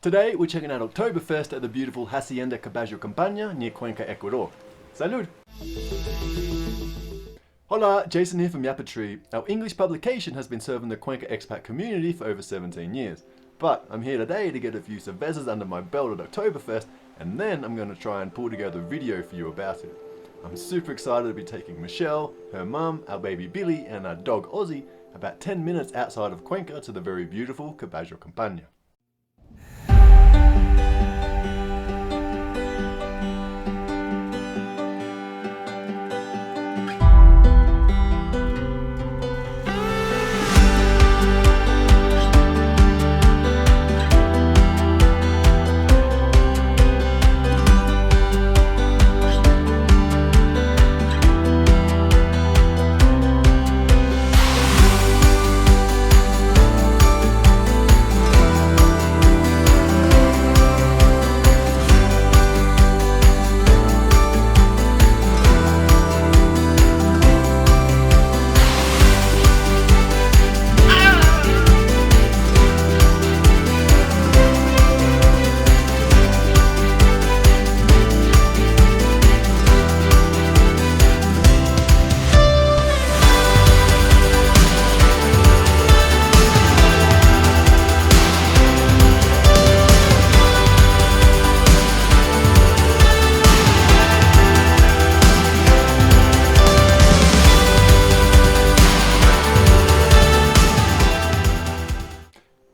Today we're checking out Oktoberfest at the beautiful Hacienda Caballo Campana near Cuenca, Ecuador. Salud! Hola, Jason here from YapaTree. Our English publication has been serving the Cuenca expat community for over 17 years. But I'm here today to get a few cervezas under my belt at Oktoberfest, and then I'm going to try and pull together a video for you about it. I'm super excited to be taking Michelle, her mum, our baby Billy, and our dog Ozzy about 10 minutes outside of Cuenca to the very beautiful Caballo Campana.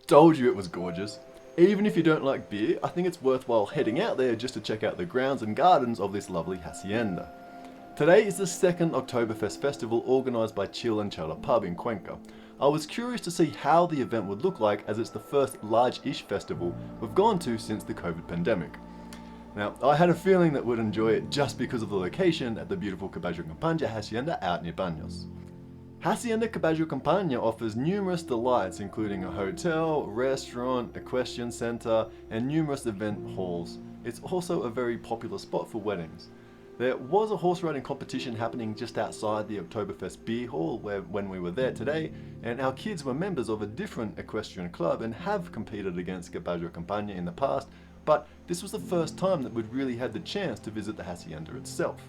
Told you it was gorgeous. Even if you don't like beer, I think it's worthwhile heading out there just to check out the grounds and gardens of this lovely hacienda. Today is the second Oktoberfest festival organised by Chill Chela pub in Cuenca. I was curious to see how the event would look like, as it's the first large-ish festival we've gone to since the COVID pandemic. Now, I had a feeling that we'd enjoy it just because of the location at the beautiful Caballo Campana hacienda out near Baños. Hacienda Caballo Campana offers numerous delights, including a hotel, restaurant, equestrian center, and numerous event halls. It's also a very popular spot for weddings. There was a horse riding competition happening just outside the Oktoberfest beer hall when we were there today, and our kids were members of a different equestrian club and have competed against Caballo Campana in the past, but this was the first time that we'd really had the chance to visit the hacienda itself.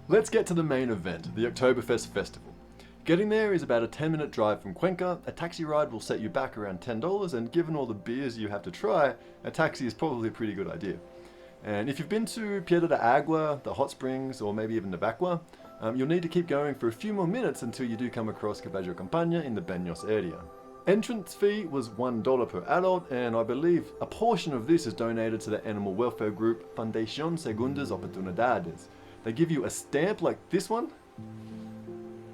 Let's get to the main event, the Oktoberfest festival. Getting there is about a 10-minute drive from Cuenca. A taxi ride will set you back around $10, and given all the beers you have to try, a taxi is probably a pretty good idea. And if you've been to Piedra de Agua, the hot springs, or maybe even Navacua, you'll need to keep going for a few more minutes until you do come across Caballo Campana in the Baños area. Entrance fee was $1 per adult, and I believe a portion of this is donated to the animal welfare group Fundación Segundas Oportunidades. They give you a stamp like this one,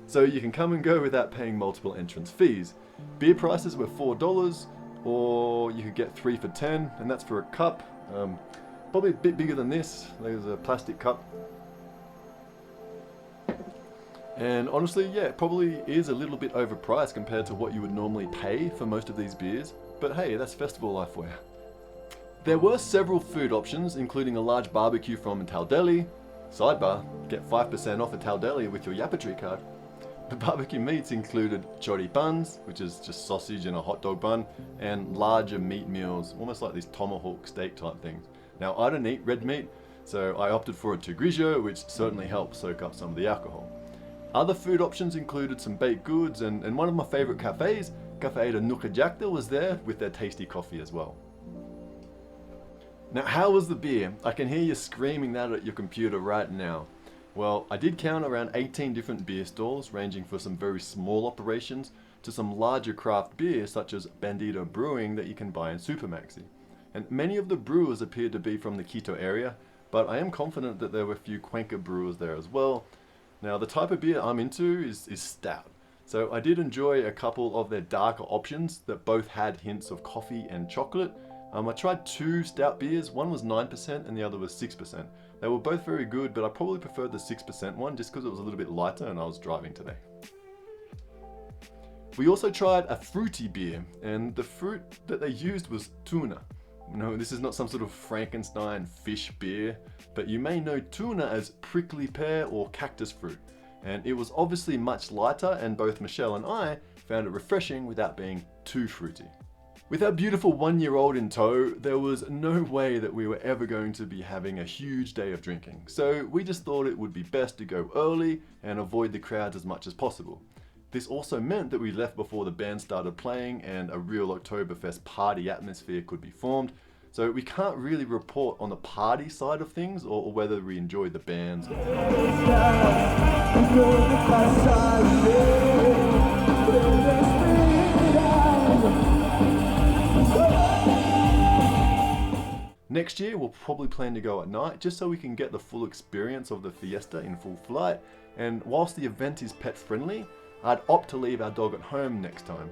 so you can come and go without paying multiple entrance fees. Beer prices were $4, or you could get 3 for $10, and that's for a cup. Probably a bit bigger than this. There's a plastic cup. And honestly, yeah, it probably is a little bit overpriced compared to what you would normally pay for most of these beers. But hey, that's festival life for you. There were several food options, including a large barbecue from Taldelli. Sidebar, get 5% off a Taldelli with your YapaTree card. The barbecue meats included choripans, which is just sausage in a hot dog bun, and larger meat meals, almost like these tomahawk steak type things. Now, I don't eat red meat, so I opted for a tugrijo, which certainly helps soak up some of the alcohol. Other food options included some baked goods, and one of my favorite cafes, Café de Nucajacta, was there with their tasty coffee as well. Now, how was the beer? I can hear you screaming that at your computer right now. Well, I did count around 18 different beer stalls, ranging from some very small operations to some larger craft beer such as Bandito Brewing that you can buy in Supermaxi. And many of the brewers appeared to be from the Quito area, but I am confident that there were a few Cuenca brewers there as well. Now, the type of beer I'm into is stout, so I did enjoy a couple of their darker options that both had hints of coffee and chocolate. I tried 2 stout beers, one was 9% and the other was 6%. They were both very good, but I probably preferred the 6% one just because it was a little bit lighter and I was driving today. We also tried a fruity beer, and the fruit that they used was tuna. No, this is not some sort of Frankenstein fish beer, but you may know tuna as prickly pear or cactus fruit. And it was obviously much lighter, and both Michelle and I found it refreshing without being too fruity. With our beautiful 1-year-old in tow, there was no way that we were ever going to be having a huge day of drinking, so we just thought it would be best to go early and avoid the crowds as much as possible. This also meant that we left before the band started playing and a real Oktoberfest party atmosphere could be formed, so we can't really report on the party side of things or whether we enjoyed the bands. Next year we'll probably plan to go at night just so we can get the full experience of the fiesta in full flight, and whilst the event is pet friendly, I'd opt to leave our dog at home next time.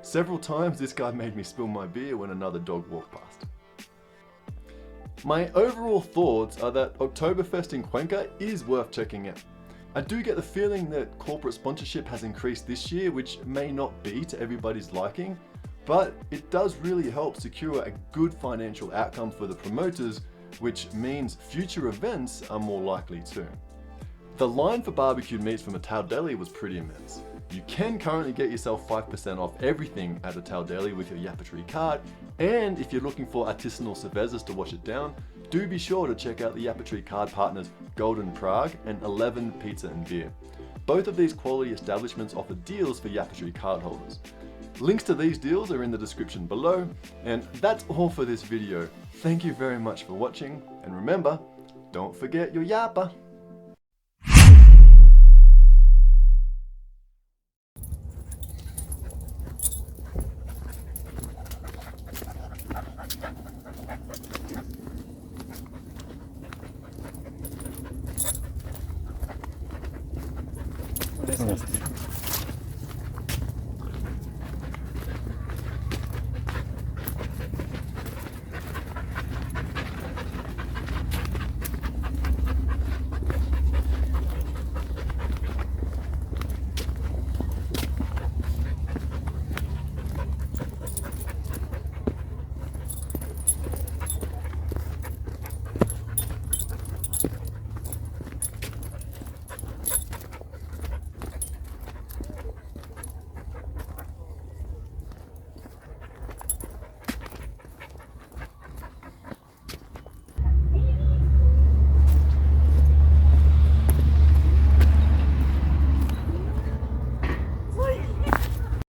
Several times this guy made me spill my beer when another dog walked past. My overall thoughts are that Oktoberfest in Cuenca is worth checking out. I do get the feeling that corporate sponsorship has increased this year, which may not be to everybody's liking, but it does really help secure a good financial outcome for the promoters, which means future events are more likely too. The line for barbecued meats from a Tao Deli was pretty immense. You can currently get yourself 5% off everything at a Tao Deli with your YapaTree card, and if you're looking for artisanal cervezas to wash it down, do be sure to check out the YapaTree card partners Golden Prague and 11 Pizza and Beer. Both of these quality establishments offer deals for YapaTree card holders. Links to these deals are in the description below, and that's all for this video. Thank you very much for watching, and remember, don't forget your Yapa!